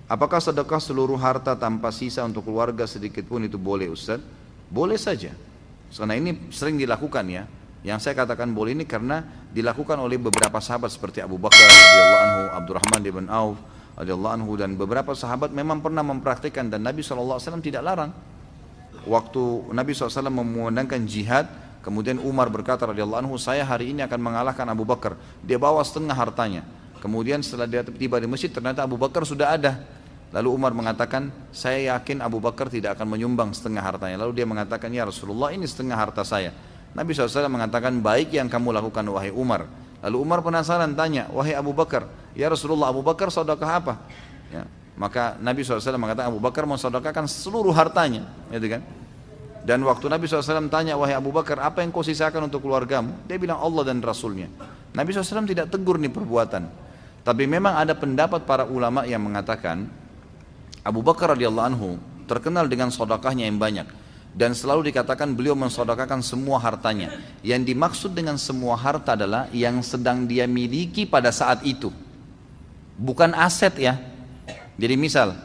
Apakah sedekah seluruh harta tanpa sisa untuk keluarga sedikit pun itu boleh Ustaz? Boleh saja. Karena ini sering dilakukan ya. Yang saya katakan boleh ini karena dilakukan oleh beberapa sahabat seperti Abu Bakar radhiyallahu anhu, Abdurrahman bin Auf radhiyallahu anhu, dan beberapa sahabat memang pernah mempraktikkan, dan Nabi SAW tidak larang. Waktu Nabi SAW memandangkan jihad, kemudian Umar berkata radhiyallahu anhu, saya hari ini akan mengalahkan Abu Bakar. Dia bawa setengah hartanya. Kemudian setelah dia tiba di masjid, ternyata Abu Bakar sudah ada. Lalu Umar mengatakan, saya yakin Abu Bakar tidak akan menyumbang setengah hartanya. Lalu dia mengatakan, ya Rasulullah, ini setengah harta saya. Nabi SAW mengatakan, baik yang kamu lakukan wahai Umar. Lalu Umar penasaran tanya, wahai Abu Bakar, ya Rasulullah, Abu Bakar sedekah apa? Ya, maka Nabi SAW mengatakan, Abu Bakar mau sedekahkan seluruh hartanya, gitu kan? Dan waktu Nabi SAW tanya, wahai Abu Bakar, apa yang kau sisakan untuk keluargamu? Dia bilang Allah dan Rasulnya. Nabi SAW tidak tegur nih perbuatan. Tapi memang ada pendapat para ulama yang mengatakan, Abu Bakar radhiyallahu anhu terkenal dengan sedekahnya yang banyak, dan selalu dikatakan beliau mensedekahkan semua hartanya. Yang dimaksud dengan semua harta adalah yang sedang dia miliki pada saat itu, bukan aset ya. Jadi misal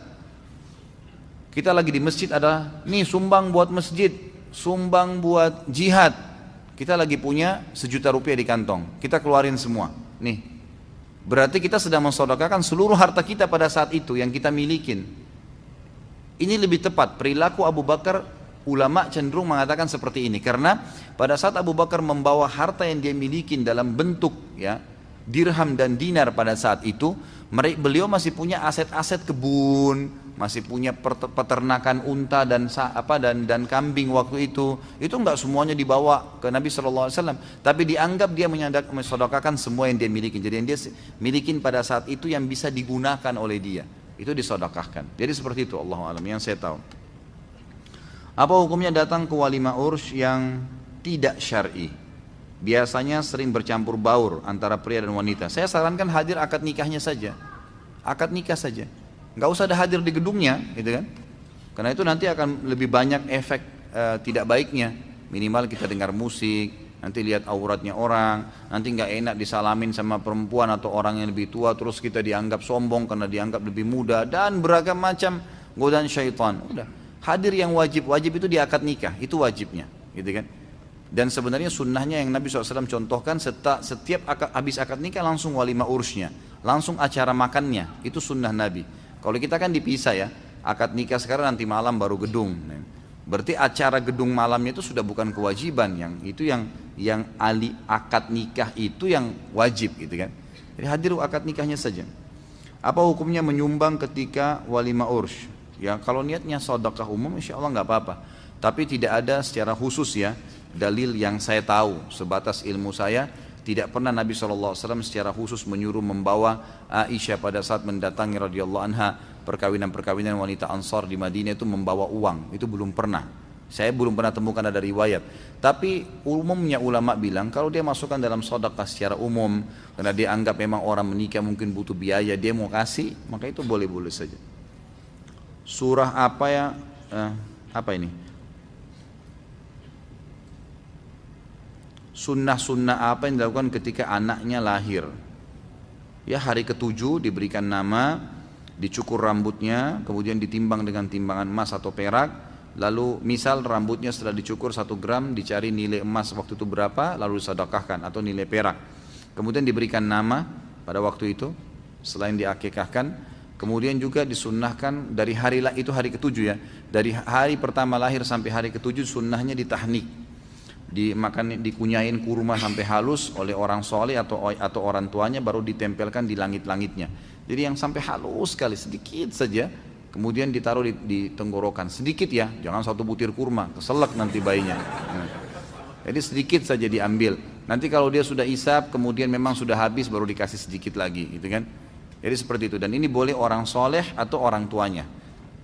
kita lagi di masjid, ada nih sumbang buat masjid, sumbang buat jihad, kita lagi punya 1 juta rupiah di kantong, kita keluarin semua nih, berarti kita sedang mensedekahkan seluruh harta kita pada saat itu yang kita milikin. Ini lebih tepat perilaku Abu Bakar. Ulama cenderung mengatakan seperti ini karena pada saat Abu Bakar membawa harta yang dia miliki dalam bentuk ya dirham dan dinar pada saat itu, beliau masih punya aset-aset kebun, masih punya peternakan unta dan dan kambing waktu itu enggak semuanya dibawa ke Nabi SAW, tapi dianggap dia mensedekahkan semua yang dia miliki. Jadi yang dia miliki pada saat itu yang bisa digunakan oleh dia, itu disedekahkan. Jadi seperti itu, Allahu a'lam, yang saya tahu. Apa hukumnya datang ke walimah urs yang tidak syar'i? Biasanya sering bercampur baur antara pria dan wanita. Saya sarankan hadir akad nikahnya saja. Akad nikah saja. Nggak usah ada hadir di gedungnya, gitu kan? Karena itu nanti akan lebih banyak efek tidak baiknya. Minimal kita dengar musik, nanti lihat auratnya orang, nanti nggak enak disalamin sama perempuan atau orang yang lebih tua, terus kita dianggap sombong karena dianggap lebih muda, dan beragam macam godaan syaitan. Udah. Hadir yang wajib itu di akad nikah, itu wajibnya, gitu kan? Dan sebenarnya sunnahnya yang Nabi SAW contohkan, setiap habis akad nikah langsung walimah ursnya, langsung acara makannya, itu sunnah Nabi. Kalau kita kan dipisah ya, akad nikah sekarang nanti malam baru gedung. Berarti acara gedung malamnya itu sudah bukan kewajiban, yang ahli akad nikah itu yang wajib, gitu kan? Jadi hadir akad nikahnya saja. Apa hukumnya menyumbang ketika walimah urs? Ya, kalau niatnya sedekah umum insya Allah nggak apa-apa. Tapi tidak ada secara khusus ya dalil yang saya tahu, sebatas ilmu saya tidak pernah Nabi SAW secara khusus menyuruh membawa Aisyah pada saat mendatangi radhiyallahu anha perkawinan wanita Ansar di Madinah itu membawa uang, itu belum pernah. Saya belum pernah temukan ada riwayat. Tapi umumnya ulama bilang kalau dia masukkan dalam sedekah secara umum karena dia anggap memang orang menikah mungkin butuh biaya, dia mau kasih, maka itu boleh-boleh saja. Surah apa ya? Apa ini? Sunnah-sunnah apa yang dilakukan ketika anaknya lahir? Ya, hari ke-7 diberikan nama, dicukur rambutnya, kemudian ditimbang dengan timbangan emas atau perak. Lalu misal rambutnya setelah dicukur 1 gram, dicari nilai emas waktu itu berapa, lalu disedekahkan, atau nilai perak. Kemudian diberikan nama pada waktu itu, selain diakikahkan. Kemudian juga disunnahkan dari itu hari ke-7 ya, dari hari pertama lahir sampai hari ke-7 sunnahnya ditahnik, dikunyain kurma sampai halus oleh orang soleh atau orang tuanya, baru ditempelkan di langit-langitnya. Jadi yang sampai halus sekali, sedikit saja, kemudian ditaruh di tenggorokan, sedikit ya, jangan 1 butir kurma, keselak nanti bayinya. Jadi sedikit saja diambil. Nanti kalau dia sudah isap, kemudian memang sudah habis, baru dikasih sedikit lagi, gitu kan? Jadi seperti itu, dan ini boleh orang soleh atau orang tuanya.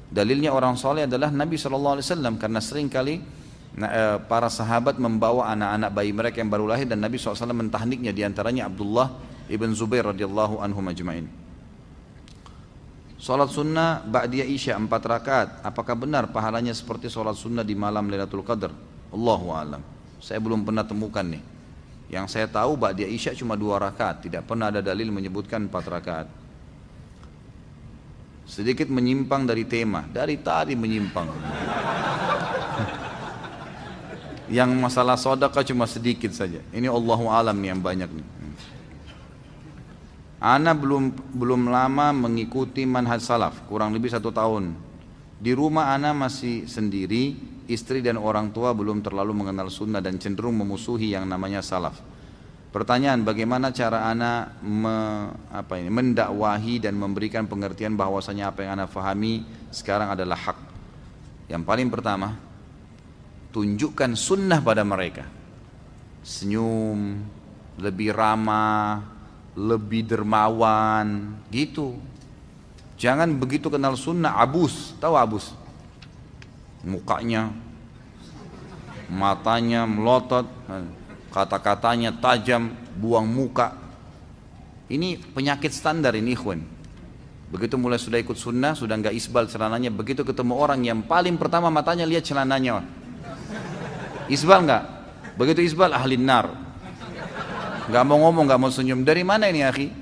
Dalilnya orang soleh adalah Nabi SAW, karena sering kali para sahabat membawa anak-anak bayi mereka yang baru lahir dan Nabi SAW mentahniknya, diantaranya Abdullah ibn Zubair radhiyallahu anhu majma'in. Salat sunnah ba'diyah isya 4 rakaat, apakah benar pahalanya seperti salat sunnah di malam Lailatul Qadar? Allahu a'lam. Saya belum pernah temukan nih. Yang saya tahu ba'diyah isya cuma 2 rakaat, tidak pernah ada dalil menyebutkan 4 rakaat. sedikit menyimpang dari tema, dari tadi menyimpang. Yang masalah sedekah cuma sedikit saja. Ini Allahu alam nih yang banyak nih. Ana belum lama mengikuti manhaj salaf, kurang lebih 1 tahun. Di rumah ana masih sendiri, istri dan orang tua belum terlalu mengenal sunnah dan cenderung memusuhi yang namanya salaf. Pertanyaan, bagaimana cara ana mendakwahi dan memberikan pengertian bahwasanya apa yang ana fahami sekarang adalah hak. Yang paling pertama, tunjukkan sunnah pada mereka. Senyum, lebih ramah, lebih dermawan, gitu. Jangan begitu kenal sunnah abus, tahu abus? Mukanya, matanya melotot, kata-katanya tajam, buang muka. Ini penyakit standar ini ikhwan. Begitu mulai sudah ikut sunnah, sudah enggak isbal celananya, begitu ketemu orang yang paling pertama matanya lihat celananya. Isbal enggak? Begitu isbal ahli nar. Gak mau ngomong, gak mau senyum. Dari mana ini akhi?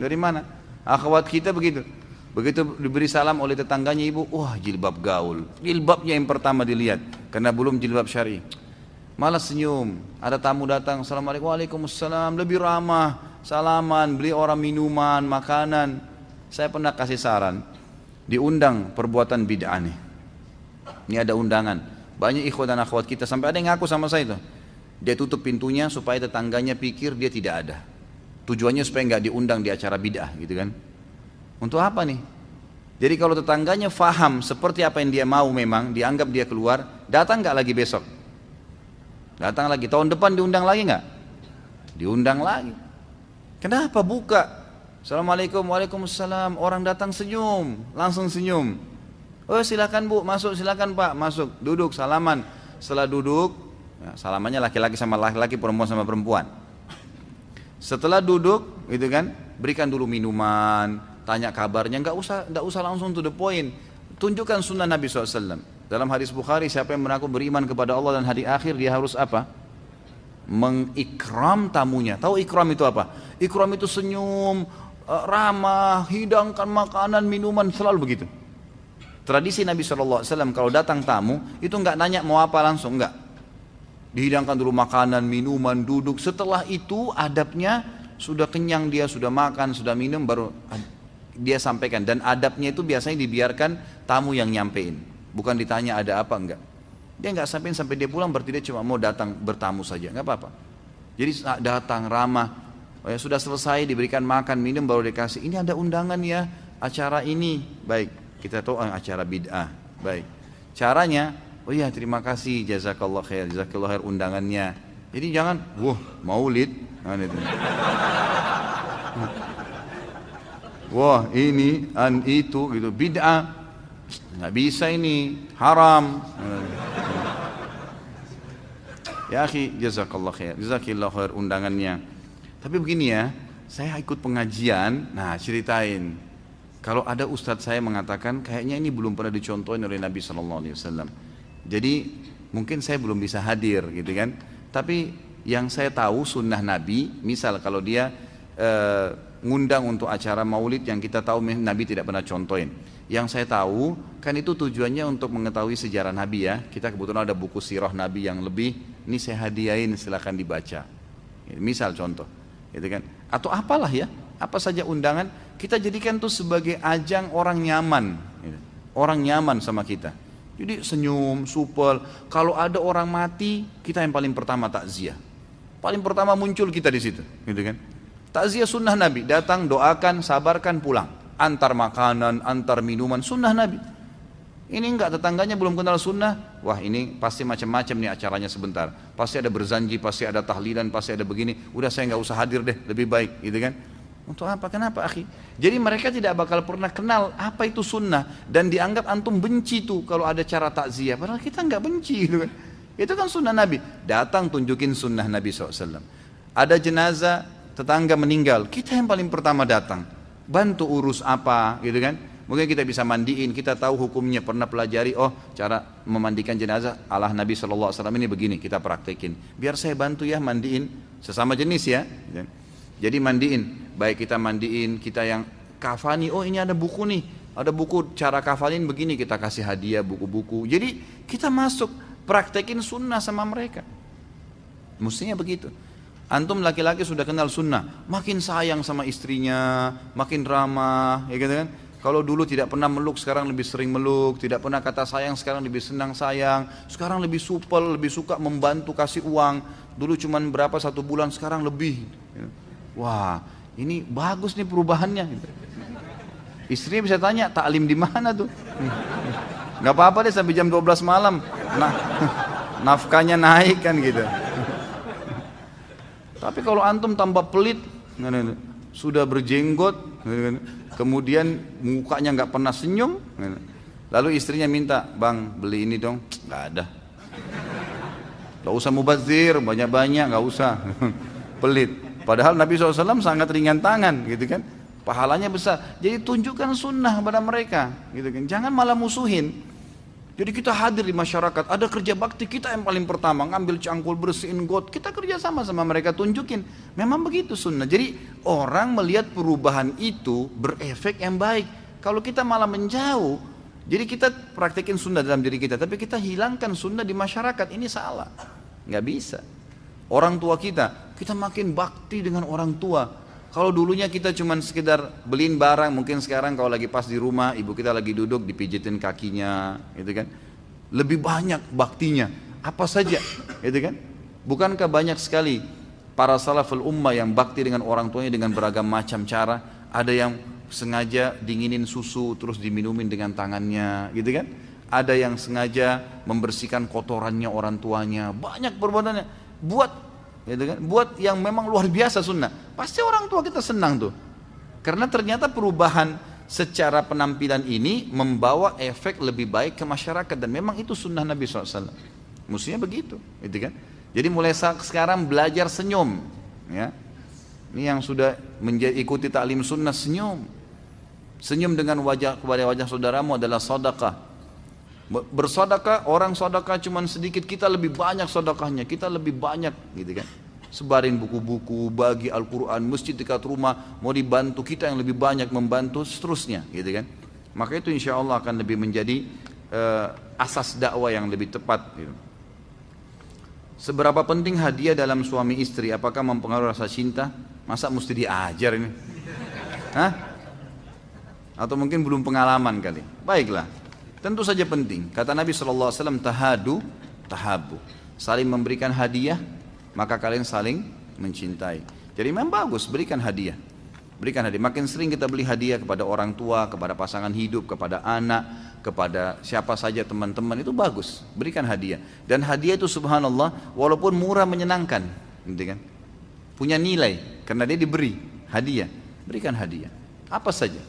Dari mana? Akhwat kita begitu. Begitu diberi salam oleh tetangganya ibu, wah jilbab gaul. Jilbabnya yang pertama dilihat, karena belum jilbab syar'i. Malah senyum. Ada tamu datang, assalamualaikum, waalaikumsalam. Lebih ramah, salaman, beli orang minuman, makanan. Saya pernah kasih saran, diundang perbuatan bid'ah nih. Ini ada undangan. Banyak ikhwan dan akhwat kita, sampai ada yang ngaku sama saya itu. Dia tutup pintunya supaya tetangganya pikir dia tidak ada. Tujuannya supaya nggak diundang di acara bid'ah gitu kan. Untuk apa nih? Jadi kalau tetangganya faham seperti apa yang dia mau memang, dianggap dia keluar, datang nggak lagi besok? Datang lagi, tahun depan diundang lagi nggak? Diundang lagi. Kenapa buka? Assalamualaikum, waalaikumsalam. Orang datang senyum, langsung senyum. Oh silakan bu, masuk, silakan pak, masuk, duduk, salaman. Setelah duduk, ya, salamannya laki-laki sama laki-laki, perempuan sama perempuan. Setelah duduk, gitu kan, berikan dulu minuman, tanya kabarnya, nggak usah langsung to the point. Tunjukkan sunnah Nabi SAW. Dalam hadis Bukhari, siapa yang mengaku beriman kepada Allah dan hari akhir, dia harus apa? Mengikram tamunya. Tahu ikram itu apa? Ikram itu senyum, ramah, hidangkan makanan, minuman, selalu begitu. Tradisi Nabi SAW kalau datang tamu, itu nggak nanya mau apa langsung, nggak. Dihidangkan dulu makanan, minuman, duduk. Setelah itu adabnya sudah kenyang dia, sudah makan, sudah minum, baru dia sampaikan. Dan adabnya itu biasanya dibiarkan tamu yang nyampein, bukan ditanya ada apa enggak. Dia nggak sampein sampai dia pulang, berarti dia cuma mau datang bertamu saja, nggak apa-apa. Jadi datang ramah, ya, sudah selesai diberikan makan, minum, baru dikasih. Ini ada undangan ya, acara ini, baik. Kita tahu acara bid'ah, baik. Caranya, oh iya terima kasih, jazakallah khair undangannya. Jadi jangan, wah maulid, wah ini, itu gitu, bid'ah, nggak bisa ini, haram. Ya akhi, jazakallah khair undangannya. Tapi begini ya, saya ikut pengajian, nah ceritain. Kalau ada ustadz saya mengatakan kayaknya ini belum pernah dicontohin oleh Nabi SAW. Jadi mungkin saya belum bisa hadir gitu kan. Tapi yang saya tahu sunnah Nabi, misal kalau dia ngundang untuk acara maulid yang kita tahu Nabi tidak pernah contohin. Yang saya tahu kan itu tujuannya untuk mengetahui sejarah Nabi ya. Kita kebetulan ada buku sirah Nabi yang lebih, ini saya hadiahin silakan dibaca. Misal contoh, gitu kan. Atau apalah ya, apa saja undangan, kita jadikan itu sebagai ajang orang nyaman, gitu. Orang nyaman sama kita. Jadi senyum, supel. Kalau ada orang mati, kita yang paling pertama takziah. Paling pertama muncul kita di situ, gitu kan. Takziah sunnah Nabi, datang, doakan, sabarkan, pulang. Antar makanan, antar minuman, sunnah Nabi. Ini enggak, tetangganya belum kenal sunnah, wah ini pasti macam-macam nih acaranya sebentar. Pasti ada berzanji, pasti ada tahlilan, pasti ada begini. Udah saya nggak usah hadir deh, lebih baik, gitu kan. Untuk apa? Kenapa akhi? Jadi mereka tidak bakal pernah kenal apa itu sunnah. Dan dianggap antum benci tuh kalau ada cara takziah. Padahal kita nggak benci gitu kan. Itu kan sunnah Nabi. Datang tunjukin sunnah Nabi SAW. Ada jenazah, tetangga meninggal, kita yang paling pertama datang. Bantu urus apa gitu kan. Mungkin kita bisa mandiin, kita tahu hukumnya, pernah pelajari, oh cara memandikan jenazah ala Nabi SAW ini begini, kita praktekin. Biar saya bantu ya mandiin, sesama jenis ya. Jadi mandiin, baik kita mandiin, kita yang kafani, oh ini ada buku nih, Ada buku cara kafalin begini, kita kasih hadiah buku-buku. Jadi kita masuk praktekin sunnah sama mereka. Mestinya begitu. Antum laki-laki sudah kenal sunnah, makin sayang sama istrinya, makin ramah, ya gitu kan. Kalau dulu tidak pernah meluk, sekarang lebih sering meluk. Tidak pernah kata sayang, sekarang lebih senang sayang. Sekarang lebih supel, lebih suka membantu kasih uang. Dulu cuman berapa 1 bulan, sekarang lebih. Wah, ini bagus nih perubahannya. Istrinya bisa tanya, taklim di mana tuh? Nggak apa-apa deh sampai jam 12 malam. Nah, nafkahnya naik kan gitu. Tapi kalau antum tambah pelit, sudah berjenggot, kemudian mukanya nggak pernah senyum, lalu istrinya minta, bang beli ini dong, nggak ada. Nggak usah mubazir, banyak-banyak, nggak usah. Pelit. Padahal Nabi SAW sangat ringan tangan, gitu kan? Pahalanya besar. Jadi tunjukkan sunnah pada mereka, gitu kan? Jangan malah musuhin. Jadi kita hadir di masyarakat, ada kerja bakti kita yang paling pertama, ngambil cangkul, bersihin got, kita kerja sama mereka, tunjukin. Memang begitu sunnah. Jadi orang melihat perubahan itu berefek yang baik. Kalau kita malah menjauh, jadi kita praktekin sunnah dalam diri kita, tapi kita hilangkan sunnah di masyarakat, ini salah. Nggak bisa. Orang tua kita makin bakti dengan orang tua. Kalau dulunya kita cuma sekedar beliin barang, mungkin sekarang kalau lagi pas di rumah, ibu kita lagi duduk, dipijitin kakinya, gitu kan. Lebih banyak baktinya, apa saja, gitu kan. Bukankah banyak sekali para salaful ummah yang bakti dengan orang tuanya dengan beragam macam cara. Ada yang sengaja dinginin susu, terus diminumin dengan tangannya, gitu kan. Ada yang sengaja membersihkan kotorannya orang tuanya, banyak perbuatannya. Gitu kan? Buat yang memang luar biasa sunnah, pasti orang tua kita senang tuh, karena ternyata perubahan secara penampilan ini membawa efek lebih baik ke masyarakat, dan memang itu sunnah Nabi SAW. Mestinya begitu, gitu kan? Jadi mulai sekarang belajar senyum, ya. Ini yang sudah ikuti taklim sunnah, senyum dengan wajah kepada wajah saudaramu adalah sedekah. Bersedekah, orang sedekah cuman sedikit, kita lebih banyak sedekahnya, kita lebih banyak, gitu kan. Sebarin buku-buku, bagi Al-Quran, masjid dekat rumah, mau dibantu, kita yang lebih banyak membantu, seterusnya, gitu kan. Maka itu insya Allah akan lebih menjadi asas dakwah yang lebih tepat, gitu. Seberapa penting hadiah dalam suami istri? Apakah mempengaruhi rasa cinta? Masa mesti diajar ini? Hah? Atau mungkin belum pengalaman kali? Baiklah. Tentu saja penting. Kata Nabi SAW, tahadu, tahabu. Saling memberikan hadiah, maka kalian saling mencintai. Jadi memang bagus, berikan hadiah. Berikan hadiah. Makin sering kita beli hadiah kepada orang tua, kepada pasangan hidup, kepada anak, kepada siapa saja teman-teman, itu bagus. Berikan hadiah. Dan hadiah itu subhanallah, walaupun murah menyenangkan, gitu kan? Punya nilai, karena dia diberi hadiah. Berikan hadiah. Apa saja.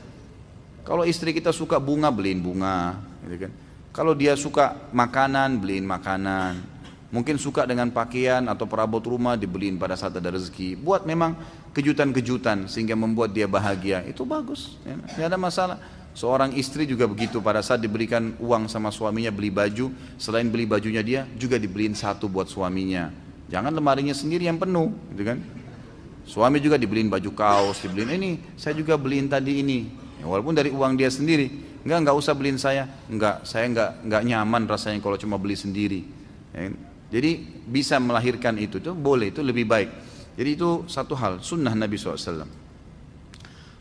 Kalau istri kita suka bunga, beliin bunga, gitu kan. Kalau dia suka makanan, beliin makanan. Mungkin suka dengan pakaian atau perabot rumah, dibeliin pada saat ada rezeki. Buat memang kejutan-kejutan sehingga membuat dia bahagia. Itu bagus, ya. Tidak ada masalah. Seorang istri juga begitu, pada saat diberikan uang sama suaminya beli baju, selain beli bajunya dia, juga dibeliin satu buat suaminya. Jangan lemarinya sendiri yang penuh, gitu kan. Suami juga dibeliin baju kaos, dibeliin ini, saya juga beliin tadi ini. Ya, walaupun dari uang dia sendiri, enggak usah beliin saya, saya enggak nyaman rasanya kalau cuma beli sendiri. Ya, jadi bisa melahirkan itu tuh boleh, itu lebih baik. Jadi itu satu hal sunnah Nabi SAW.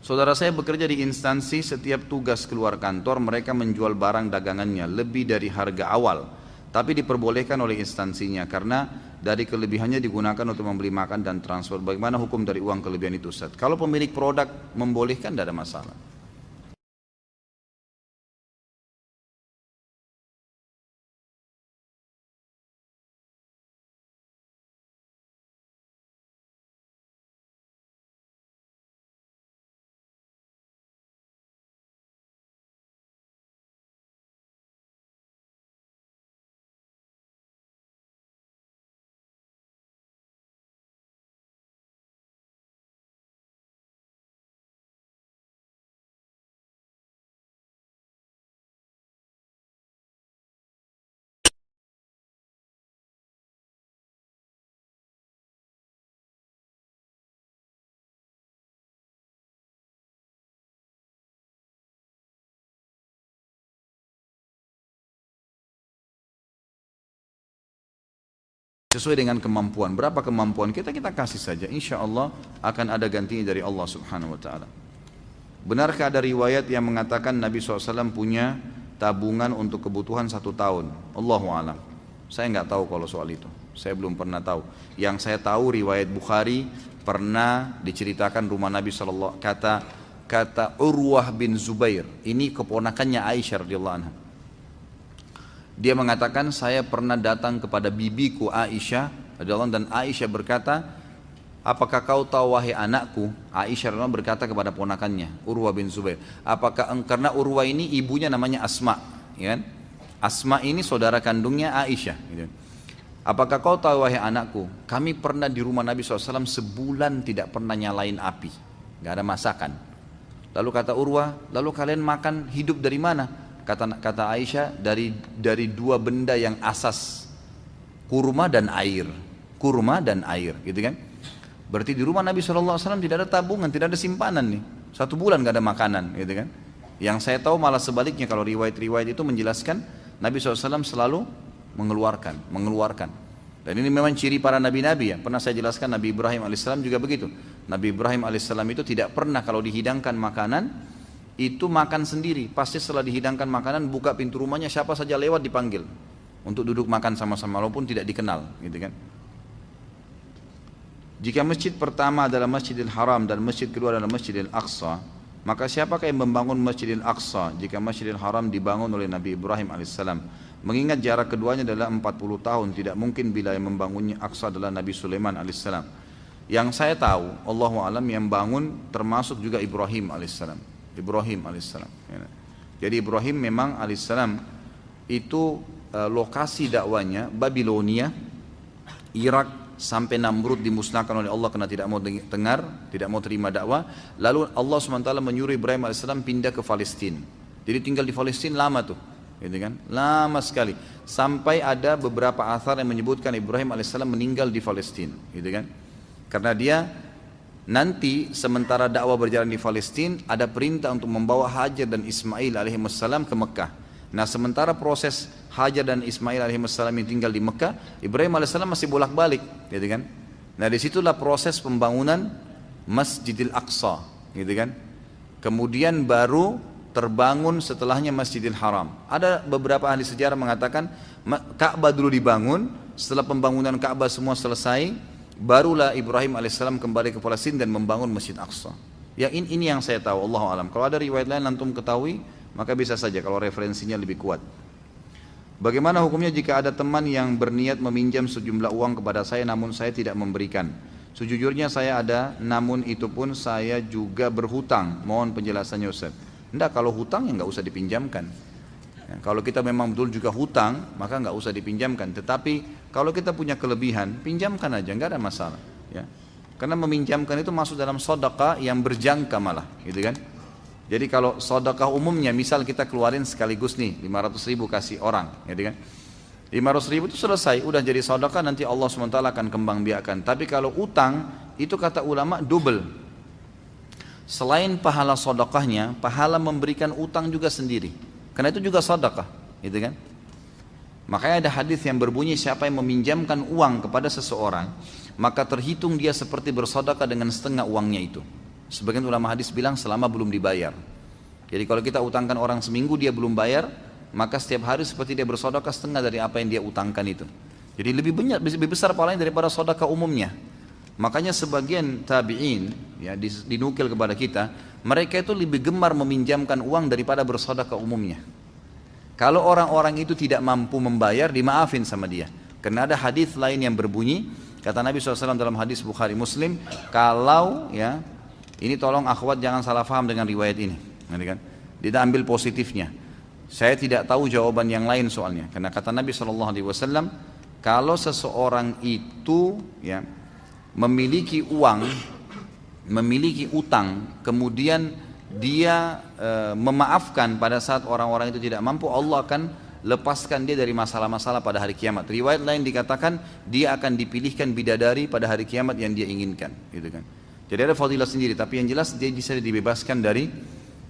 Saudara saya bekerja di instansi, setiap tugas keluar kantor mereka menjual barang dagangannya lebih dari harga awal, tapi diperbolehkan oleh instansinya karena dari kelebihannya digunakan untuk membeli makan dan transfer. Bagaimana hukum dari uang kelebihan itu, Ustaz? Kalau pemilik produk membolehkan, tidak ada masalah. sesuai dengan kemampuan. Berapa kemampuan kita, kita kasih saja. Insya Allah akan ada gantinya dari Allah Subhanahu Wa Taala. Benarkah ada riwayat yang mengatakan Nabi SAW punya tabungan untuk kebutuhan 1 tahun? Allahu a'lam. Saya nggak tahu kalau soal itu. Saya belum pernah tahu. Yang saya tahu riwayat Bukhari pernah diceritakan rumah Nabi SAW. Kata Urwah bin Zubair, ini keponakannya Aisyah radhiyallahu anha. Dia mengatakan, saya pernah datang kepada bibiku Aisyah radhiyallahu anha, dan Aisyah berkata, apakah kau tahu wahai anakku? Aisyah radhiyallahu anha berkata kepada ponakannya Urwah bin Zubair, karena Urwah ini ibunya namanya Asma, ya kan? Asma ini saudara kandungnya Aisyah, gitu. Apakah kau tahu wahai anakku, kami pernah di rumah Nabi SAW sebulan tidak pernah nyalain api, gak ada masakan. Lalu kata Urwah, lalu kalian makan hidup dari mana? Kata Aisyah, dari 2 benda yang asas, kurma dan air. Kurma dan air, gitu kan? Berarti di rumah Nabi SAW tidak ada tabungan, tidak ada simpanan nih. 1 bulan gak ada makanan, gitu kan? Yang saya tahu malah sebaliknya, kalau riwayat-riwayat itu menjelaskan Nabi SAW selalu mengeluarkan. Dan ini memang ciri para nabi-nabi ya. Pernah saya jelaskan Nabi Ibrahim alaihissalam juga begitu. Nabi Ibrahim alaihissalam itu tidak pernah kalau dihidangkan makanan itu makan sendiri. Pasti setelah dihidangkan makanan buka pintu rumahnya, siapa saja lewat dipanggil untuk duduk makan sama-sama walaupun tidak dikenal, gitu kan. Jika masjid pertama adalah Masjidil Haram dan masjid kedua adalah Masjidil Aqsa, maka siapakah yang membangun Masjidil Aqsa jika Masjidil Haram dibangun oleh Nabi Ibrahim alaihissalam? Mengingat jarak keduanya adalah 40 tahun, tidak mungkin bila yang membangunnya Aqsa adalah Nabi Sulaiman alaihissalam. Yang saya tahu, Allahu a'lam, yang bangun termasuk juga Ibrahim alaihissalam. Jadi Ibrahim memang alaihissalam itu lokasi dakwanya Babilonia, Irak, sampai Namrud dimusnahkan oleh Allah karena tidak mau dengar, tidak mau terima dakwah. Lalu Allah SWT menyuruh Ibrahim alaihissalam pindah ke Palestina. Jadi tinggal di Palestina lama tuh, gitu kan? Lama sekali. Sampai ada beberapa athar yang menyebutkan Ibrahim alaihissalam meninggal di Palestina, gitu kan? Karena dia nanti sementara dakwah berjalan di Palestina ada perintah untuk membawa Hajar dan Ismail alaihissalam ke Mekah. Nah sementara proses Hajar dan Ismail alaihissalam yang tinggal di Mekah, Ibrahim alaihissalam masih bolak-balik, gitu kan? Nah disitulah proses pembangunan Masjidil Aqsa, gitu kan? Kemudian baru terbangun setelahnya Masjidil Haram. Ada beberapa ahli sejarah mengatakan Ka'bah dulu dibangun, setelah pembangunan Ka'bah semua selesai, barulah Ibrahim alaihissalam kembali ke Palestina dan membangun Masjid Aqsa. Ya ini yang saya tahu, Allahu a'lam. Kalau ada riwayat lain antum ketahui, maka bisa saja kalau referensinya lebih kuat. Bagaimana hukumnya jika ada teman yang berniat meminjam sejumlah uang kepada saya namun saya tidak memberikan? Sejujurnya saya ada, namun itu pun saya juga berhutang. Mohon penjelasannya Ustaz. Enggak, kalau hutang ya nggak usah dipinjamkan. Ya, kalau kita memang betul juga hutang, maka nggak usah dipinjamkan. Tetapi kalau kita punya kelebihan, pinjamkan aja, nggak ada masalah. Ya. Karena meminjamkan itu masuk dalam sedekah yang berjangka malah, gitu kan? Jadi kalau sedekah umumnya, misal kita keluarin sekaligus nih 500 ribu kasih orang, gitu kan? 500 ribu itu selesai, udah jadi sedekah, nanti Allah SWT akan kembang biakan. Tapi kalau utang, itu kata ulama double. Selain pahala sedekahnya, pahala memberikan utang juga sendiri. Karena itu juga sedekah, gitu kan? Makanya ada hadis yang berbunyi siapa yang meminjamkan uang kepada seseorang, maka terhitung dia seperti bersedekah dengan setengah uangnya itu. Sebagian ulama hadis bilang selama belum dibayar. Jadi kalau kita utangkan orang seminggu dia belum bayar, maka setiap hari seperti dia bersedekah setengah dari apa yang dia utangkan itu. Jadi lebih banyak, lebih besar pahalanya daripada sedekah umumnya. Makanya sebagian tabi'in ya dinukil kepada kita, mereka itu lebih gemar meminjamkan uang daripada bersedekah umumnya. Kalau orang-orang itu tidak mampu membayar, dimaafin sama dia. Karena ada hadis lain yang berbunyi, kata Nabi SAW dalam hadis Bukhari Muslim, kalau ya, ini tolong akhwat jangan salah faham dengan riwayat ini, kan? Kita ambil positifnya. Saya tidak tahu jawaban yang lain soalnya. Karena kata Nabi SAW, kalau seseorang itu ya memiliki uang, memiliki utang, kemudian dia memaafkan pada saat orang-orang itu tidak mampu, Allah akan lepaskan dia dari masalah-masalah pada hari kiamat. Riwayat lain dikatakan dia akan dipilihkan bidadari pada hari kiamat yang dia inginkan, gitu kan. Jadi ada fadilah sendiri, tapi yang jelas dia bisa dibebaskan dari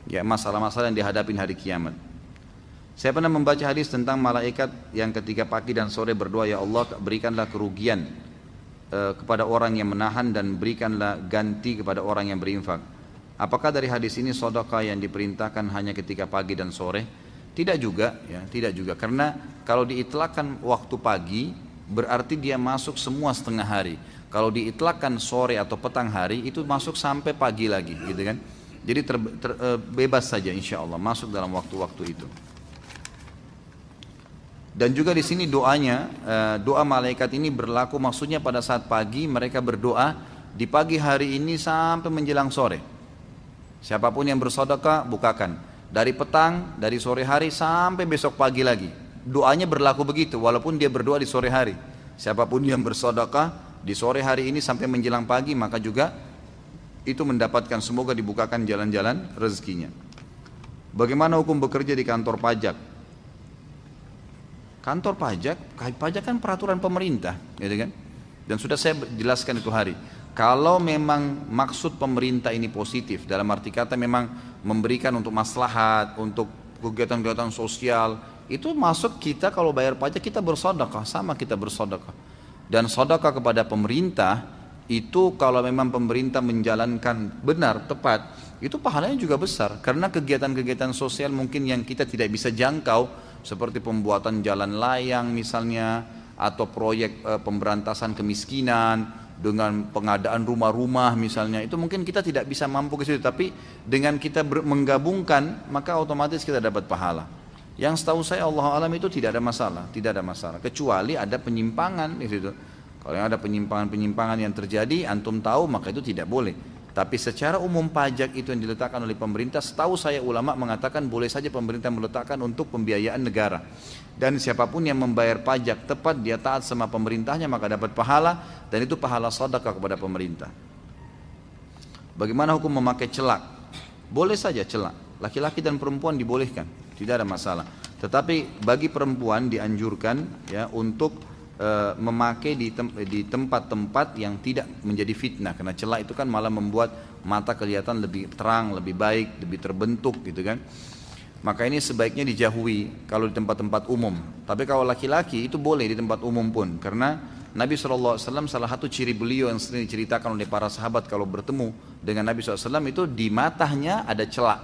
ya masalah-masalah yang dihadapi hari kiamat. Saya pernah membaca hadis tentang malaikat yang ketika pagi dan sore berdoa, ya Allah berikanlah kerugian kepada orang yang menahan dan berikanlah ganti kepada orang yang berinfak. Apakah dari hadis ini sedekah yang diperintahkan hanya ketika pagi dan sore? Tidak juga, ya, tidak juga. Karena kalau diitlakkan waktu pagi berarti dia masuk semua setengah hari. Kalau diitlakkan sore atau petang hari itu masuk sampai pagi lagi, gitu kan? Jadi bebas saja insya Allah masuk dalam waktu-waktu itu. Dan juga di sini doanya, doa malaikat ini berlaku maksudnya pada saat pagi mereka berdoa di pagi hari ini sampai menjelang sore. Siapapun yang bersedekah bukakan. Dari petang, dari sore hari sampai besok pagi lagi. Doanya berlaku begitu walaupun dia berdoa di sore hari. Siapapun yang bersedekah di sore hari ini sampai menjelang pagi maka juga itu mendapatkan, semoga dibukakan jalan-jalan rezekinya. Bagaimana hukum bekerja di kantor pajak? Kantor pajak kan peraturan pemerintah, gitu kan? Dan sudah saya jelaskan itu hari. Kalau memang maksud pemerintah ini positif, dalam arti kata memang memberikan untuk maslahat, untuk kegiatan-kegiatan sosial, itu masuk kita kalau bayar pajak kita bersedekah, sama kita bersedekah. Dan sedekah kepada pemerintah itu kalau memang pemerintah menjalankan benar, tepat, itu pahalanya juga besar. Karena kegiatan-kegiatan sosial mungkin yang kita tidak bisa jangkau, seperti pembuatan jalan layang misalnya, atau proyek pemberantasan kemiskinan, dengan pengadaan rumah-rumah misalnya, itu mungkin kita tidak bisa mampu ke situ, tapi dengan kita menggabungkan maka otomatis kita dapat pahala. Yang setahu saya Allah alam itu tidak ada masalah, tidak ada masalah, kecuali ada penyimpangan di situ. Kalau yang ada penyimpangan yang terjadi, antum tahu maka itu tidak boleh. Tapi secara umum pajak itu yang diletakkan oleh pemerintah, setahu saya ulama mengatakan boleh saja pemerintah meletakkan untuk pembiayaan negara. Dan siapapun yang membayar pajak tepat, dia taat sama pemerintahnya maka dapat pahala, dan itu pahala sedekah kepada pemerintah. Bagaimana hukum memakai celak? Boleh saja celak, laki-laki dan perempuan dibolehkan, tidak ada masalah. Tetapi bagi perempuan dianjurkan ya untuk memakai di tempat-tempat yang tidak menjadi fitnah, karena celak itu kan malah membuat mata kelihatan lebih terang, lebih baik, lebih terbentuk gitu kan. Maka ini sebaiknya dijauhi kalau di tempat-tempat umum. Tapi kalau laki-laki itu boleh di tempat umum pun, karena Nabi SAW salah satu ciri beliau yang sering diceritakan oleh para sahabat kalau bertemu dengan Nabi SAW itu di matanya ada celak.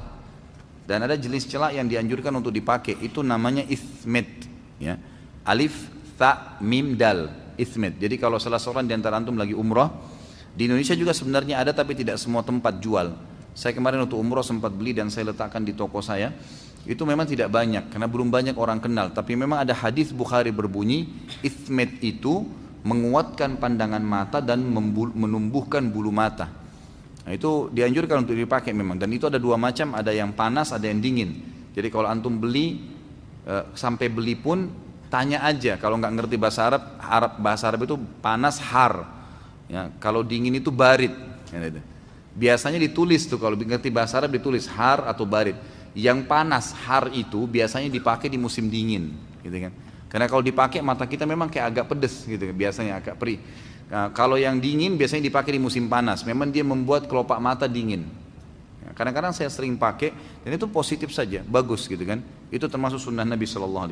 Dan ada jenis celak yang dianjurkan untuk dipakai, itu namanya ismet, ya. Alif ta mim dal, ismet. Jadi kalau salah seorang di antara antum lagi umrah, di Indonesia juga sebenarnya ada tapi tidak semua tempat jual. Saya kemarin untuk umrah sempat beli dan saya letakkan di toko saya. Itu memang tidak banyak karena belum banyak orang kenal, tapi memang ada hadis Bukhari berbunyi ismet itu menguatkan pandangan mata dan menumbuhkan bulu mata. Nah, itu dianjurkan untuk dipakai memang, dan itu ada dua macam, ada yang panas, ada yang dingin. Jadi kalau antum beli sampai beli pun tanya aja, kalau nggak ngerti bahasa Arab, bahasa Arab itu panas har, ya, kalau dingin itu barid. Ya, gitu. Biasanya ditulis tuh kalau ngerti bahasa Arab ditulis har atau barid. Yang panas har itu biasanya dipakai di musim dingin, gitu kan? Karena kalau dipakai mata kita memang kayak agak pedes, gitu, biasanya agak perih. Nah, kalau yang dingin biasanya dipakai di musim panas, memang dia membuat kelopak mata dingin. Kadang-kadang saya sering pakai dan itu positif saja, bagus gitu kan? Itu termasuk sunnah Nabi SAW.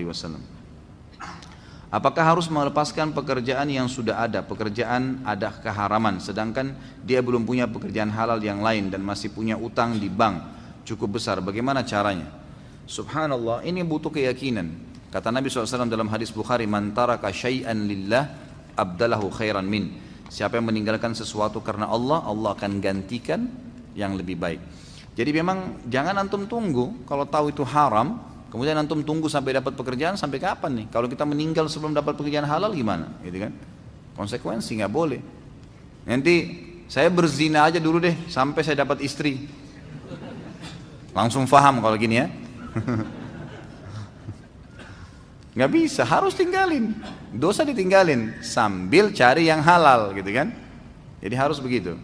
Apakah harus melepaskan pekerjaan yang sudah ada, pekerjaan ada keharaman, sedangkan dia belum punya pekerjaan halal yang lain dan masih punya utang di bank cukup besar, bagaimana caranya? Subhanallah, ini butuh keyakinan. Kata Nabi SAW dalam hadis Bukhari, man taraka syai'an lillah abdalahu khairan min. Siapa yang meninggalkan sesuatu karena Allah, Allah akan gantikan yang lebih baik. Jadi memang jangan antum tunggu, kalau tahu itu haram, kemudian antum tunggu sampai dapat pekerjaan, sampai kapan nih? Kalau kita meninggal sebelum dapat pekerjaan halal gimana? Gitu kan? Konsekuensi nggak boleh. Nanti saya berzina aja dulu deh sampai saya dapat istri. Langsung faham kalau gini ya. Nggak bisa, harus tinggalin. Dosa ditinggalin sambil cari yang halal gitu kan. Jadi harus begitu.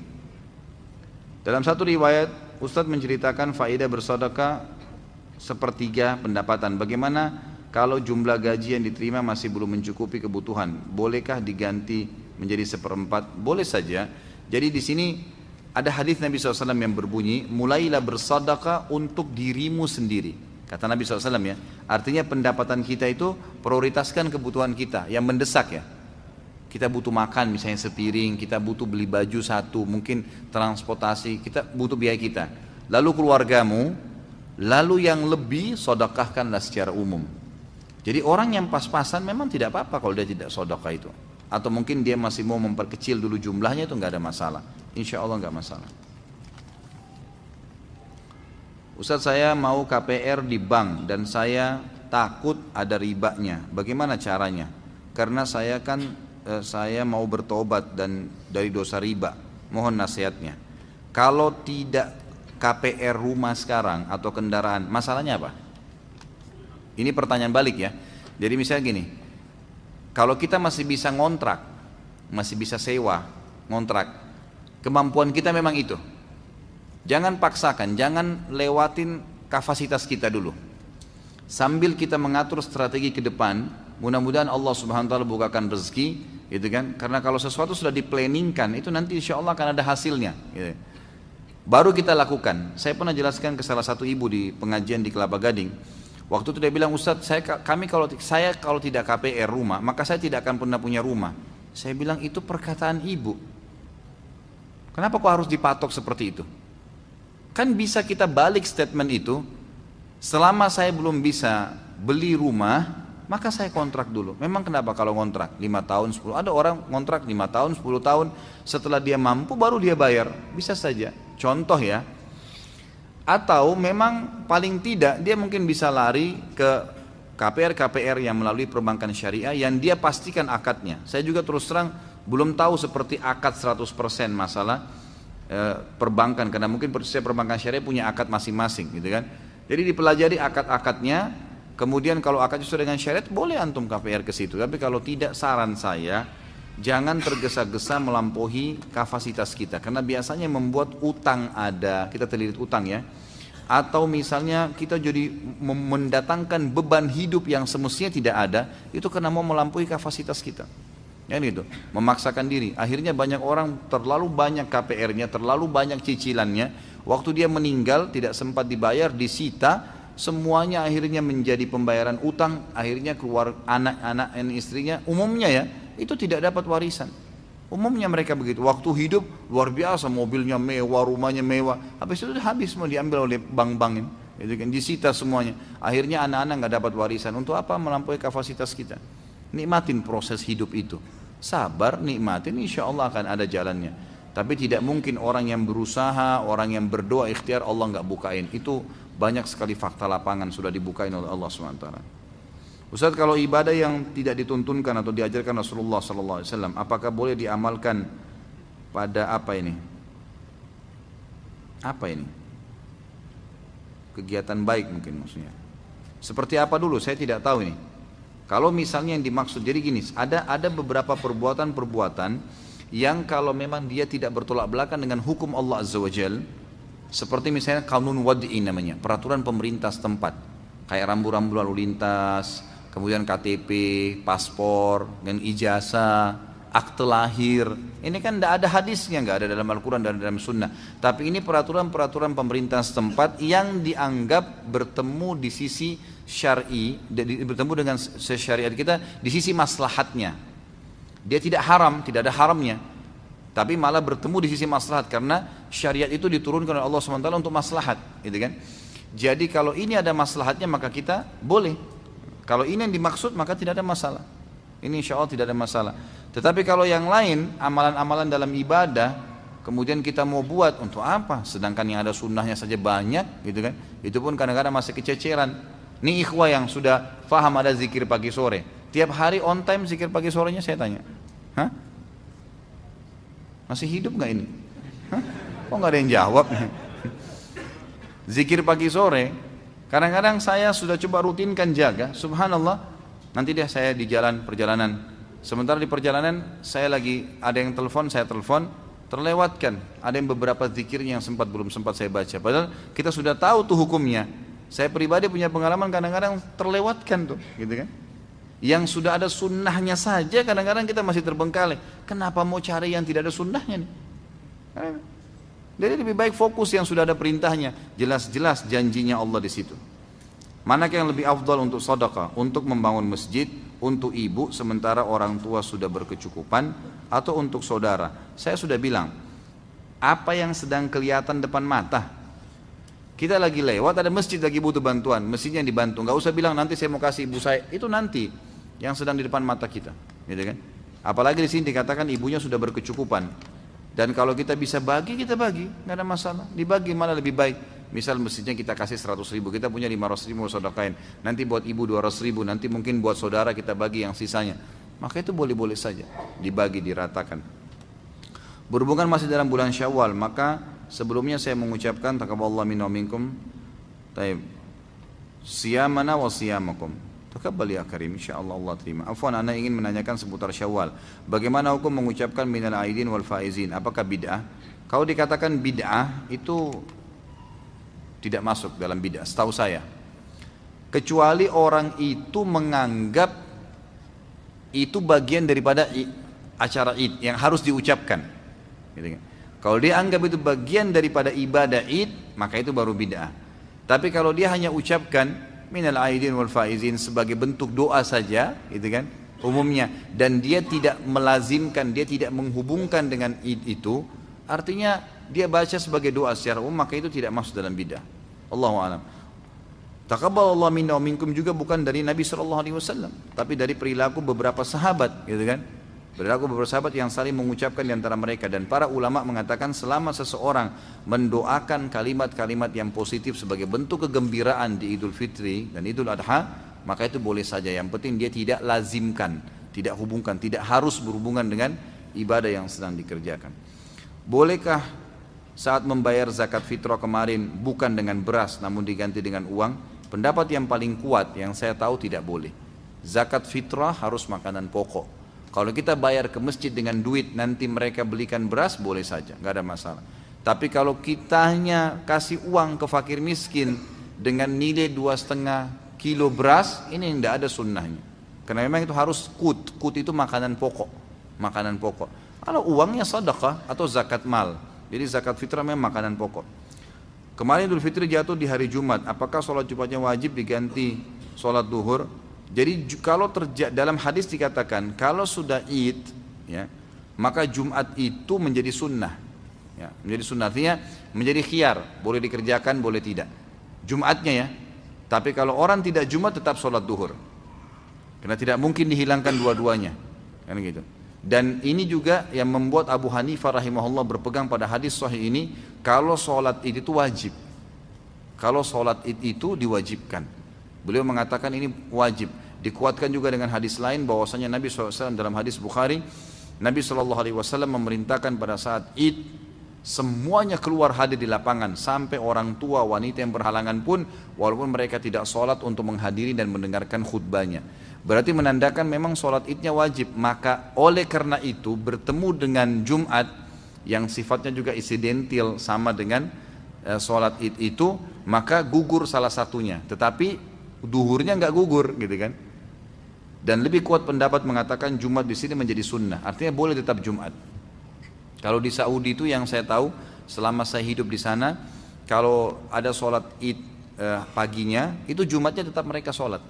Dalam satu riwayat Ustadz menceritakan faedah bersedekah sepertiga pendapatan. Bagaimana kalau jumlah gaji yang diterima masih belum mencukupi kebutuhan? Bolehkah diganti menjadi seperempat? Boleh saja. Jadi di sini ada hadis Nabi SAW yang berbunyi, mulailah bersedekah untuk dirimu sendiri. Kata Nabi SAW ya, artinya pendapatan kita itu prioritaskan kebutuhan kita yang mendesak ya. Kita butuh makan misalnya sepiring, kita butuh beli baju satu, mungkin transportasi, kita butuh biaya kita. Lalu keluargamu, lalu yang lebih sedekahkanlah secara umum. Jadi orang yang pas-pasan memang tidak apa-apa kalau dia tidak sedekah itu. Atau mungkin dia masih mau memperkecil dulu jumlahnya, itu nggak ada masalah. Insya Allah nggak masalah. Ustaz, saya mau KPR di bank dan saya takut ada ribanya. Bagaimana caranya? Karena saya mau bertobat dan dari dosa riba. Mohon nasihatnya. Kalau tidak KPR rumah sekarang atau kendaraan, masalahnya apa? Ini pertanyaan balik ya. Jadi misalnya gini, kalau kita masih bisa ngontrak, masih bisa sewa, ngontrak, kemampuan kita memang itu. Jangan paksakan, jangan lewatin kapasitas kita dulu. Sambil kita mengatur strategi ke depan, mudah-mudahan Allah Subhanahu wa taala bukakan rezeki, gitu kan? Karena kalau sesuatu sudah diplanningkan, itu nanti insya Allah akan ada hasilnya. Gitu. Baru kita lakukan. Saya pernah jelaskan ke salah satu ibu di pengajian di Kelapa Gading. Waktu itu dia bilang, Ustadz, saya kalau tidak KPR rumah, maka saya tidak akan pernah punya rumah. Saya bilang, itu perkataan ibu. Kenapa kok harus dipatok seperti itu? Kan bisa kita balik statement itu, selama saya belum bisa beli rumah, maka saya kontrak dulu. Memang kenapa kalau kontrak 5 tahun, 10, ada orang kontrak 5 tahun, 10 tahun, setelah dia mampu baru dia bayar. Bisa saja, contoh ya. Atau memang paling tidak dia mungkin bisa lari ke KPR yang melalui perbankan syariah yang dia pastikan akadnya. Saya juga terus terang belum tahu seperti akad 100% masalah perbankan, karena mungkin setiap perbankan syariah punya akad masing-masing gitu kan. Jadi dipelajari akad-akadnya, kemudian kalau akadnya sesuai dengan syariat boleh antum KPR ke situ. Tapi kalau tidak, saran saya jangan tergesa-gesa melampaui kapasitas kita, karena biasanya membuat utang ada, kita terlilit utang ya, atau misalnya kita jadi mendatangkan beban hidup yang semestinya tidak ada, itu karena mau melampaui kapasitas kita. Ya gitu, memaksakan diri. Akhirnya banyak orang terlalu banyak KPR-nya, terlalu banyak cicilannya. Waktu dia meninggal tidak sempat dibayar, disita, semuanya akhirnya menjadi pembayaran utang. Akhirnya keluar anak-anak dan istrinya, umumnya ya, itu tidak dapat warisan. Umumnya mereka begitu. Waktu hidup luar biasa, mobilnya mewah, rumahnya mewah. Habis itu habis, semua diambil oleh bank-bank ini. Itu kan disita semuanya. Akhirnya anak-anak nggak dapat warisan. Untuk apa? Melampaui kapasitas kita. Nikmatin proses hidup itu. Sabar, nikmatin, insya Allah akan ada jalannya. Tapi tidak mungkin orang yang berusaha, orang yang berdoa ikhtiar Allah nggak bukain. Itu banyak sekali fakta lapangan sudah dibukain oleh Allah SWT. Ustaz, kalau ibadah yang tidak dituntunkan atau diajarkan Rasulullah SAW, apakah boleh diamalkan pada apa ini? Apa ini? Kegiatan baik mungkin maksudnya. Seperti apa dulu? Saya tidak tahu ini. Kalau misalnya yang dimaksud, jadi gini, ada beberapa perbuatan-perbuatan yang kalau memang dia tidak bertolak belakang dengan hukum Allah Azza wa Jal, seperti misalnya kanun wad'i namanya, peraturan pemerintah setempat, kayak rambu-rambu lalu lintas, kemudian KTP, paspor, dan ijazah, akte lahir. Ini kan tidak ada hadisnya, nggak ada dalam Al-Quran dan dalam Sunnah. Tapi ini peraturan-peraturan pemerintah setempat yang dianggap bertemu di sisi syar'i, bertemu dengan syariat kita di sisi maslahatnya. Dia tidak haram, tidak ada haramnya, tapi malah bertemu di sisi maslahat, karena syariat itu diturunkan oleh Allah SWT untuk maslahat, gitu kan? Jadi kalau ini ada maslahatnya maka kita boleh. Kalau ini yang dimaksud maka tidak ada masalah. Ini insya Allah tidak ada masalah. Tetapi kalau yang lain, amalan-amalan dalam ibadah, kemudian kita mau buat untuk apa? Sedangkan yang ada sunnahnya saja banyak, gitu kan? Itu pun kadang-kadang masih kececeran. Ini ikhwah yang sudah faham ada zikir pagi sore, tiap hari on time zikir pagi sorenya, saya tanya, hah? Masih hidup nggak ini? Hah? Kok nggak ada yang jawab? Zikir pagi sore, kadang-kadang saya sudah coba rutinkan jaga, subhanallah, nanti deh saya di jalan perjalanan, sementara di perjalanan saya lagi ada yang telepon, saya telepon, terlewatkan, ada yang beberapa zikirnya yang belum sempat saya baca, padahal kita sudah tahu tuh hukumnya. Saya pribadi punya pengalaman kadang-kadang terlewatkan tuh, gitu kan? Yang sudah ada sunnahnya saja kadang-kadang kita masih terbengkalai. Kenapa mau cari yang tidak ada sunnahnya nih? Jadi lebih baik fokus yang sudah ada perintahnya, jelas-jelas janjinya Allah di situ. Mana yang lebih afdal untuk sedekah? Untuk membangun masjid, untuk ibu sementara orang tua sudah berkecukupan, atau untuk saudara? Saya sudah bilang, apa yang sedang kelihatan depan mata. Kita lagi lewat, ada masjid lagi butuh bantuan, masjidnya dibantu. Nggak usah bilang nanti saya mau kasih ibu saya, itu nanti yang sedang di depan mata kita, gitu kan? Apalagi di sini dikatakan ibunya sudah berkecukupan. Dan kalau kita bisa bagi, kita bagi, nggak ada masalah. Dibagi malah lebih baik. Misal masjidnya kita kasih 100 ribu, kita punya 500 ribu sedekahin. Nanti buat ibu 200 ribu, nanti mungkin buat saudara kita bagi yang sisanya. Maka itu boleh-boleh saja, dibagi, diratakan. Berhubungan masih dalam bulan Syawal, maka sebelumnya saya mengucapkan taqabbalallahu minna wa minkum. Taib. Siyamana wa siyamakum. Taqabbal ya karim, insyaallah Allah terima. Afwan, ana ingin menanyakan seputar Syawal. Bagaimana hukum mengucapkan minal aidin wal faizin? Apakah bid'ah? Kalau dikatakan bid'ah itu tidak masuk dalam bid'ah, setahu saya. Kecuali orang itu menganggap itu bagian daripada acara Id yang harus diucapkan. Gitu kan? Kalau dia anggap itu bagian daripada ibadah Id, maka itu baru bid'ah. Tapi kalau dia hanya ucapkan minal aidin wal faizin sebagai bentuk doa saja, gitu kan? Umumnya, dan dia tidak melazimkan, dia tidak menghubungkan dengan Id itu, artinya dia baca sebagai doa secara umum, maka itu tidak masuk dalam bid'ah. Allahu a'lam. Taqabbalallahu minna wa minkum juga bukan dari Nabi SAW, tapi dari perilaku beberapa sahabat, gitu kan? Perilaku beberapa sahabat yang saling mengucapkan di antara mereka. Dan para ulama mengatakan selama seseorang mendoakan kalimat-kalimat yang positif sebagai bentuk kegembiraan di Idul Fitri dan Idul Adha, maka itu boleh saja. Yang penting dia tidak lazimkan, tidak hubungkan, tidak harus berhubungan dengan ibadah yang sedang dikerjakan. Bolehkah saat membayar zakat fitrah kemarin bukan dengan beras namun diganti dengan uang? Pendapat yang paling kuat yang saya tahu tidak boleh. Zakat fitrah harus makanan pokok. Kalau kita bayar ke masjid dengan duit nanti mereka belikan beras, boleh saja, nggak ada masalah. Tapi kalau kita hanya kasih uang ke fakir miskin dengan nilai 2,5 kilo beras, ini tidak ada sunnahnya. Karena memang itu harus kut itu makanan pokok, makanan pokok. Kalau uangnya sedekah atau zakat mal, jadi zakat fitrah memang makanan pokok. Kemarin Idul Fitri jatuh di hari Jumat, apakah sholat Jumatnya wajib diganti sholat duhur? Jadi kalau dalam hadis dikatakan kalau sudah Id, ya, maka Jumat itu menjadi sunnah, ya, menjadi sunnah, artinya menjadi khiyar, boleh dikerjakan, boleh tidak. Jumatnya ya, tapi kalau orang tidak Jumat tetap sholat duhur, karena tidak mungkin dihilangkan dua-duanya, kan gitu. Dan ini juga yang membuat Abu Hanifah rahimahullah berpegang pada hadis sahih ini, kalau sholat Id itu wajib, kalau sholat Id itu diwajibkan. Beliau mengatakan ini wajib. Dikuatkan juga dengan hadis lain bahwasanya Nabi SAW dalam hadis Bukhari, Nabi SAW memerintahkan pada saat Id semuanya keluar hadir di lapangan, sampai orang tua, wanita yang berhalangan pun, walaupun mereka tidak sholat, untuk menghadiri dan mendengarkan khutbahnya. Berarti menandakan memang sholat Idnya wajib. Maka oleh karena itu bertemu dengan Jumat yang sifatnya juga insidental sama dengan sholat Id itu, maka gugur salah satunya, tetapi duhurnya nggak gugur, gitu kan? Dan lebih kuat pendapat mengatakan Jumat di sini menjadi sunnah, artinya boleh tetap Jumat. Kalau di Saudi itu yang saya tahu, selama saya hidup di sana, kalau ada sholat Id paginya, itu Jumatnya tetap mereka sholat.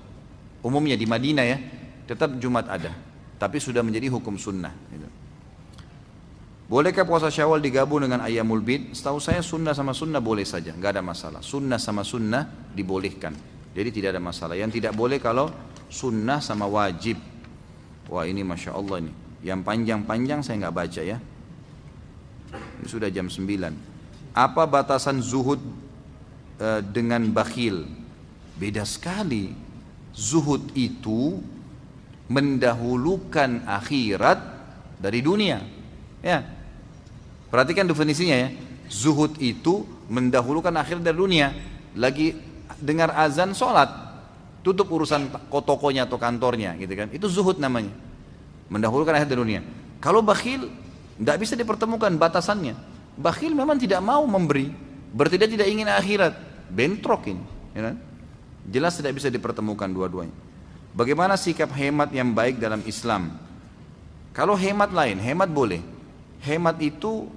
Umumnya di Madinah ya, tetap Jumat ada, tapi sudah menjadi hukum sunnah, gitu. Bolehkah puasa Syawal digabung dengan Ayyamul Bid? Setahu saya sunnah sama sunnah boleh saja, nggak ada masalah. Sunnah sama sunnah dibolehkan, jadi tidak ada masalah. Yang tidak boleh kalau sunnah sama wajib. Wah ini Masya Allah ini, yang panjang-panjang saya nggak baca ya. Ini sudah jam 9. Apa batasan zuhud dengan bakhil? Beda sekali. Zuhud itu mendahulukan akhirat dari dunia. Ya, perhatikan definisinya ya. Zuhud itu mendahulukan akhirat dari dunia. Lagi dengar azan sholat, tutup urusan tokonya atau kantornya, gitu kan? Itu zuhud namanya, mendahulukan akhirat dari dunia. Kalau bakhil, tidak bisa dipertemukan batasannya. Bakhil memang tidak mau memberi, berarti dia tidak ingin akhirat, bentrok ini, ya kan? Jelas tidak bisa dipertemukan dua-duanya. Bagaimana sikap hemat yang baik dalam Islam? Kalau hemat lain, hemat boleh. Hemat itu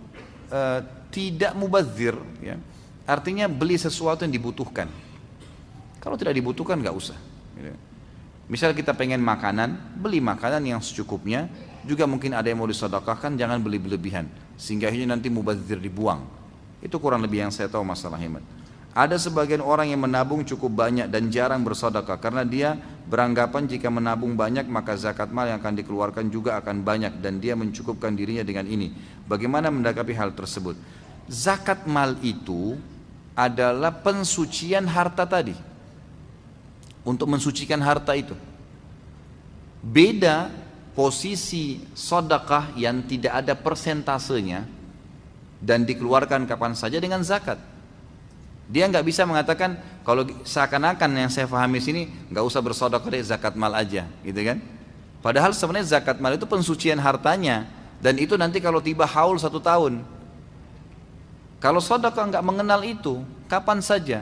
tidak mubazir, ya. Artinya beli sesuatu yang dibutuhkan. Kalau tidak dibutuhkan nggak usah. Gitu. Misal kita pengen makanan, beli makanan yang secukupnya. Juga mungkin ada yang mau disedekahkan, jangan beli berlebihan sehingga akhirnya nanti mubazir dibuang. Itu kurang lebih yang saya tahu masalah hemat. Ada sebagian orang yang menabung cukup banyak dan jarang bersedekah karena dia beranggapan jika menabung banyak maka zakat mal yang akan dikeluarkan juga akan banyak dan dia mencukupkan dirinya dengan ini. Bagaimana mendakapi hal tersebut? Zakat mal itu adalah pensucian harta tadi. Untuk mensucikan harta itu. Beda posisi sedekah yang tidak ada persentasenya dan dikeluarkan kapan saja dengan zakat. Dia nggak bisa mengatakan kalau seakan-akan yang saya pahami sini nggak usah bersedekah deh, zakat mal aja, gitu kan? Padahal sebenarnya zakat mal itu pensucian hartanya dan itu nanti kalau tiba haul 1 tahun. Kalau sedekah nggak mengenal itu, kapan saja.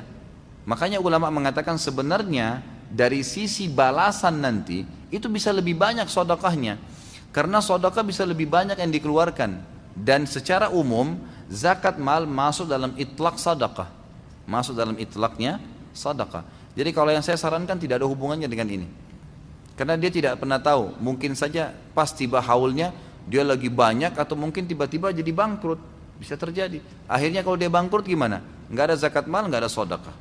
Makanya ulama mengatakan sebenarnya dari sisi balasan nanti itu bisa lebih banyak sedekahnya karena sedekah bisa lebih banyak yang dikeluarkan dan secara umum zakat mal masuk dalam itlaq sedekah, masuk dalam itlaqnya sedekah. Jadi kalau yang saya sarankan tidak ada hubungannya dengan ini karena dia tidak pernah tahu, mungkin saja pas tiba haulnya dia lagi banyak atau mungkin tiba-tiba jadi bangkrut, bisa terjadi. Akhirnya kalau dia bangkrut gimana? Nggak ada zakat mal, nggak ada sedekah,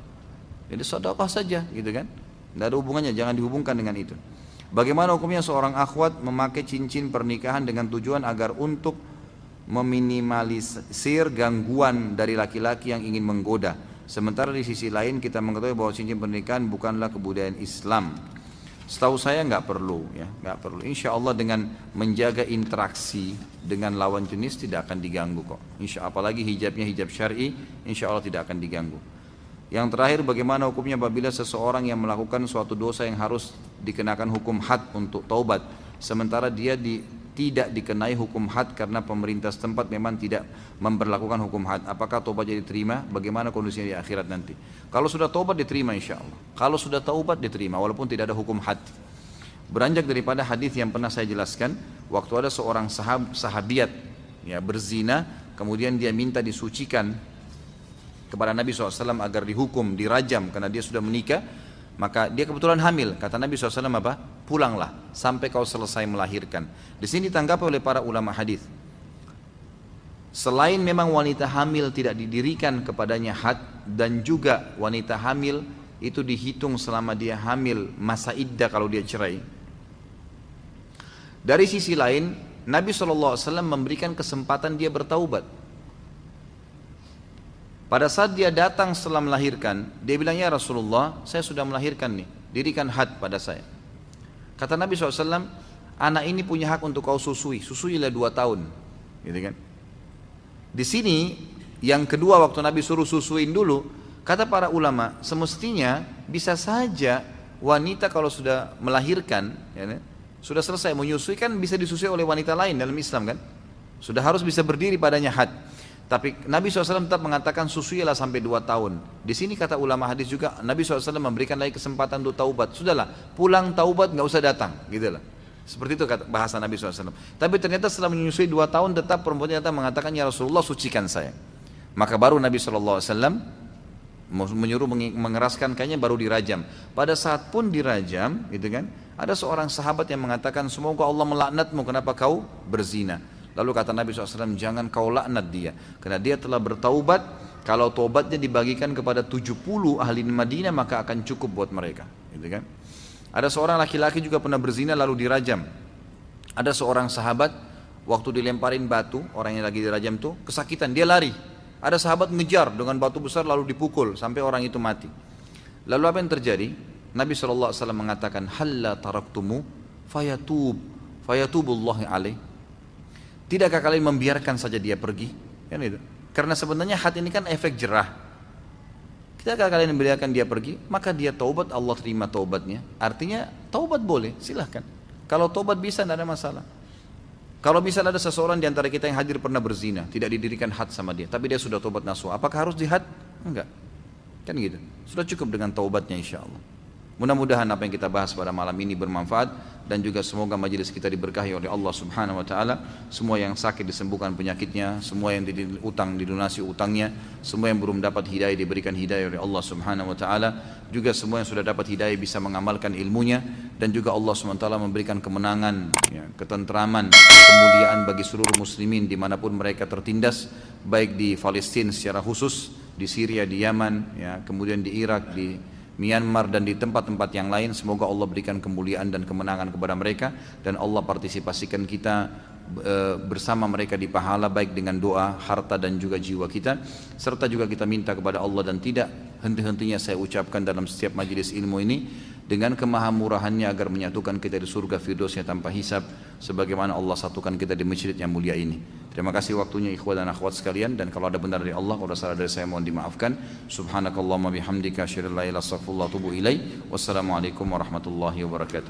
jadi sedekah saja, gitu kan? Nggak ada hubungannya, jangan dihubungkan dengan itu. Bagaimana hukumnya seorang akhwat memakai cincin pernikahan dengan tujuan agar untuk meminimalisir gangguan dari laki-laki yang ingin menggoda. Sementara di sisi lain kita mengetahui bahwa cincin pernikahan bukanlah kebudayaan Islam. Setahu saya nggak perlu, ya, nggak perlu. Insya Allah dengan menjaga interaksi dengan lawan jenis tidak akan diganggu kok. Insya Allah, apalagi hijabnya hijab syar'i, insya Allah tidak akan diganggu. Yang terakhir, bagaimana hukumnya apabila seseorang yang melakukan suatu dosa yang harus dikenakan hukum had untuk taubat, sementara dia tidak dikenai hukum had karena pemerintah setempat memang tidak memberlakukan hukum had. Apakah taubat jadi diterima? Bagaimana kondisinya di akhirat nanti? Kalau sudah taubat diterima insya Allah. Kalau sudah taubat diterima walaupun tidak ada hukum had. Beranjak daripada hadis yang pernah saya jelaskan, waktu ada seorang sahabiat ya berzina, kemudian dia minta disucikan kepada Nabi SAW agar dihukum, dirajam karena dia sudah menikah, maka dia kebetulan hamil. Kata Nabi SAW apa? Pulanglah sampai kau selesai melahirkan. Di sini ditanggapi oleh para ulama hadis. Selain memang wanita hamil tidak didirikan kepadanya had, dan juga wanita hamil itu dihitung selama dia hamil masa iddah kalau dia cerai. Dari sisi lain, Nabi SAW memberikan kesempatan dia bertaubat. Pada saat dia datang setelah melahirkan, dia bilang, ya Rasulullah, saya sudah melahirkan nih, dirikan had pada saya. Kata Nabi SAW, anak ini punya hak untuk kau susui, susuilah 2 tahun, gitu kan? Di sini, yang kedua waktu Nabi suruh susuin dulu, kata para ulama, semestinya bisa saja wanita kalau sudah melahirkan, ya, sudah selesai menyusui kan bisa disusui oleh wanita lain dalam Islam kan? Sudah harus bisa berdiri padanya had. Tapi Nabi SAW tetap mengatakan susuilah sampai 2 tahun. Di sini kata ulama hadis juga Nabi SAW memberikan lagi kesempatan untuk taubat. Sudahlah, pulang taubat nggak usah datang, gitu lah. Seperti itu kata bahasa Nabi SAW. Tapi ternyata setelah menyusui 2 tahun tetap perempuan ternyata mengatakan ya Rasulullah sucikan saya. Maka baru Nabi SAW menyuruh mengeraskan kayaknya baru dirajam. Pada saat pun dirajam, gitu kan? Ada seorang sahabat yang mengatakan semoga Allah melaknatmu kenapa kau berzina. Lalu kata Nabi SAW, jangan kau laknat dia. Karena dia telah bertaubat, kalau taubatnya dibagikan kepada 70 ahli Madinah maka akan cukup buat mereka. Gitu kan? Ada seorang laki-laki juga pernah berzina lalu dirajam. Ada seorang sahabat, waktu dilemparin batu, orang yang lagi dirajam itu, kesakitan, dia lari. Ada sahabat ngejar dengan batu besar lalu dipukul sampai orang itu mati. Lalu apa yang terjadi? Nabi SAW mengatakan, halla taraktumu fayatubullahi alaih. Tidakkah kalian membiarkan saja dia pergi? Kan itu. Karena sebenarnya hati ini kan efek jerah. Tidakkah kalian membiarkan dia pergi? Maka dia taubat, Allah terima taubatnya. Artinya taubat boleh, silahkan. Kalau taubat bisa, tidak ada masalah. Kalau misalnya ada seseorang di antara kita yang hadir pernah berzina, tidak didirikan had sama dia, tapi dia sudah taubat nasuha, apakah harus dihad? Enggak. Kan gitu. Sudah cukup dengan taubatnya insya Allah. Mudah-mudahan apa yang kita bahas pada malam ini bermanfaat dan juga semoga majelis kita diberkahi oleh Allah Subhanahu wa taala. Semua yang sakit disembuhkan penyakitnya, semua yang utang dilunasi utangnya, semua yang belum dapat hidayah diberikan hidayah oleh Allah Subhanahu wa taala. Juga semua yang sudah dapat hidayah bisa mengamalkan ilmunya dan juga Allah Subhanahu wa taala memberikan kemenangan, ya, ketentraman, kemuliaan bagi seluruh muslimin dimanapun mereka tertindas, baik di Palestina secara khusus, di Syria, di Yaman, ya, kemudian di Irak, di Myanmar dan di tempat-tempat yang lain. Semoga Allah berikan kemuliaan dan kemenangan kepada mereka dan Allah partisipasikan kita bersama mereka di pahala, baik dengan doa, harta dan juga jiwa kita. Serta juga kita minta kepada Allah dan tidak henti-hentinya saya ucapkan dalam setiap majelis ilmu ini, dengan kemahamurahannya agar menyatukan kita di surga firdausnya tanpa hisab, sebagaimana Allah satukan kita di masjid yang mulia ini. Terima kasih waktunya ikhwan dan akhwat sekalian, dan kalau ada benar dari Allah, kalau salah dari saya mohon dimaafkan. Subhanakallahumma bihamdika asyhadu an la ilaha illa anta astaghfiruka wa atubu ilaik. Wassalamualaikum warahmatullahi wabarakatuh.